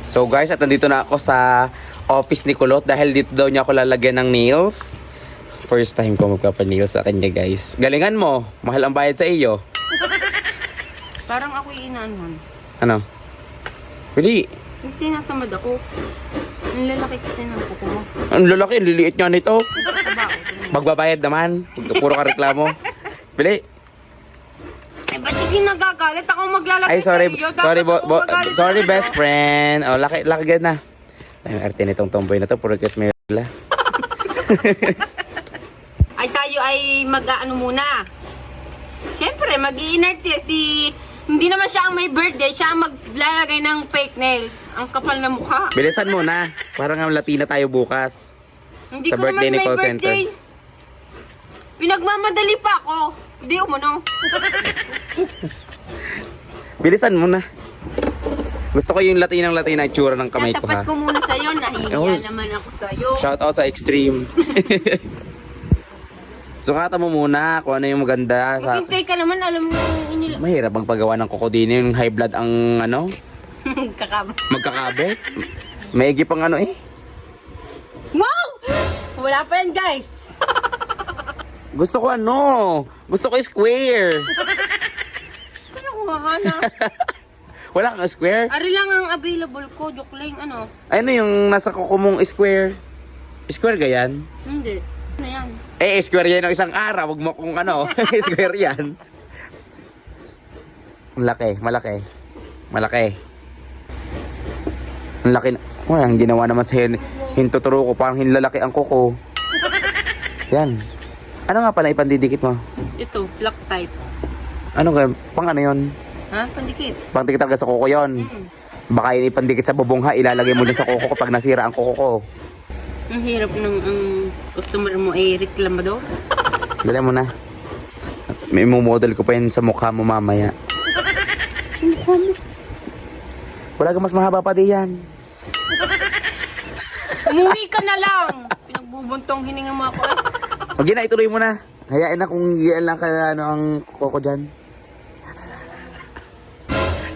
So guys, at nandito na ako sa office ni Kulot dahil dito daw niya ako lalagyan ng nails. First time ko magpapa-nails sa kanya guys. Galingan mo, mahal ang bayad sa iyo. Parang ako inaanuhan. Ano? Pili. Hindi tinatamad ako. Ang lalaki kasi ng kuko mo. Ang lalaki, liliit nga nito. Bakit? Magbabayad naman. Puro ka reklamo. Pili. Eh, ba't hindi nagagalit? Ako maglalaki Ay, sorry. sa iyo. Sorry, Dapat ako magalit sorry sa iyo. best friend. Oh, laki agad na. Ay, arte nitong tomboy na to. Puro cute may wala. Ay, tayo ay mag-ano muna. Siyempre, mag-i-inerte si... Hindi naman siya ang may birthday, siya ang maglalagay ng fake nails. Ang kapal na mukha. Bilisan mo na. Parang ang Latina tayo bukas. Hindi Sa ko birthday naman ni may call birthday. Pinagmamadali pa ako. Hindi umano. Bilisan mo na. Gusto ko yung Latina itsura ng kamay ko Tatapat ha. ko muna sa'yo. Nahihiya Oh, naman ako sa'yo. Shout out sa Extreme. Sukatan mo muna kung ano yung maganda. Maghintay ka naman, alam mo yung inila. Mahirap magpagawa ng kokodino yung high blood ang ano, Kakaba. magkakabe. Maigi pang ano eh. Wow! Wala pa yan, guys. Gusto ko ano, gusto ko square. Ano ko hahanap? Wala kang square? Ari lang ang available ko. Joke lang, ano? Ano yung nasa kuko mong square? Square ga yan? Hindi. Ano yan? Eh, square yan ng isang araw. Huwag mo kung ano, square yan. Malaki, malaki. Malaki. Ang laki na. Oh, ang ginawa naman sa hintuturo ko, parang hinlalaki ang kuko. Yan. Ano nga pala ipandidikit mo? Ito, black type. Ano nga, pang ano yun? Ha? Pandikit. Pang dikit talaga sa kuko yun. Baka yun ipandikit sa bubong ha, ilalagay mo din sa kuko kapag nasira ang kuko ko. Ang hirap ng customer mo ay reklamador. Dali mo na. May model ko pa yun sa mukha mo mamaya. Mukha mo. Wala kang mas mahaba pa diyan. Umuwi ka na lang. Pinagbubuntong hininga mo ako. Huwag yun na, ituloy mo na. Hayaan na kung yan lang ka ano ang kuko dyan.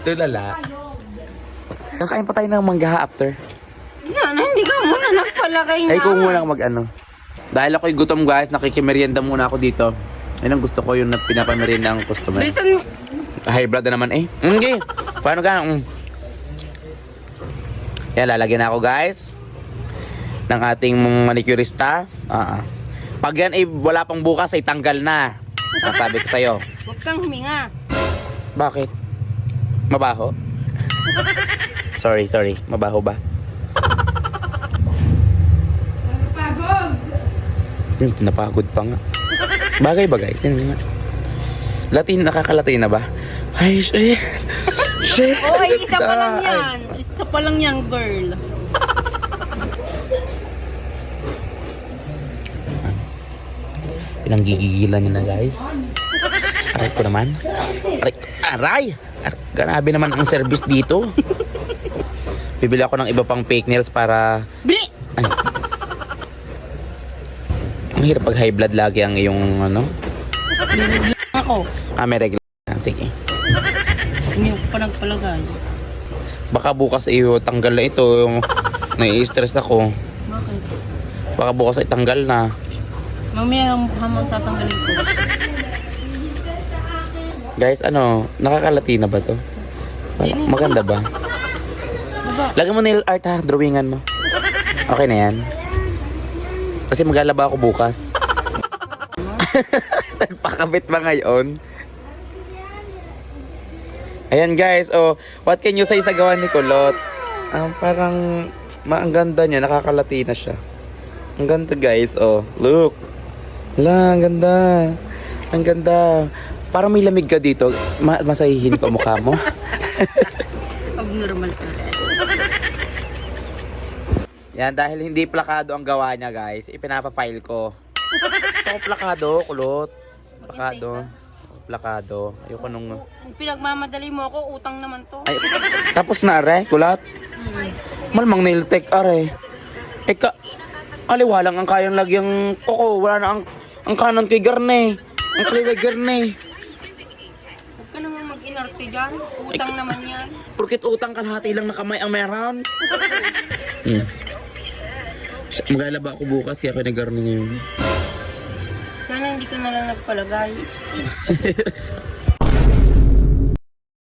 Tulala. Kakain pa tayo ng manggaha after. Sana hindi ka muna nagpalagay na. Ay, kung muna mag-ano. Dahil ako'y gutom guys, nakikimerienda muna ako dito. Ayun ang gusto ko yung pinapamerienda ang customer. Bilisan. High blood na naman eh. Okay. Paano ka? Yan, lalagyan na ako guys. Ng ating manicurista. Pag yan ay wala pang bukas ay tanggal na. Sabi ko sa'yo. Huwag kang huminga. Bakit? Mabaho? Sorry. Mabaho ba? Napagod pa nga. Bagay. Tingnan nga. Nakakalatina ba? Ay, shit. Shit. Oh, ay, isa pa lang yan. Isa pa lang yan, girl. Ilang gigigilan niya na guys. Aray ko naman. Aray! Grabe naman ang service dito. Bibili ako ng iba pang fake nails para... Bili! Ay. Ang hirap pag high blood lagi ang iyong ano. Ako. May regla. Sige. Hindi ko pa nagpalagay. Baka bukas tanggal na ito. Nai-stress ako. Bakit? Baka bukas ay tanggal na. Mamaya ang mukha mo tatanggalin ko. Guys, nakakalatina ba to? Maganda ba? Diba? Lagyan mo nail art ha, drawingan mo. Okay na yan. Kasi maglalaba ako bukas. Nagpakabit ba ngayon? Ayan guys, what can you say sa gawa ni Kulot? Parang, ang ganda niya, nakakalatina siya. Ang ganda guys, look. Hala, ang ganda. Ang ganda. Parang may lamig ka dito. Masahihin ko mukha mo. Abnormal ka. Yan, dahil hindi plakado ang gawa niya guys, ipinapa-file ko. Gusto ko plakado, Kulot. Plakado. Ayoko nung... Pinagmamadali mo ako, utang naman to. Ay, tapos na are, Kulot. Malamang nail tech are. Aliwa lang ang kayang lagyang kuko. Wala na ang kanan kay Garne. Ang kaliway Garne. Huwag ka naman mag-inarte. kalahati dyan. Utang naman yan. Porkit utang kalahati lang na kamay ang meron. Maglalaba ako bukas kaya ako nag-garni ngayon. Sana hindi ka na lang nagpalagay.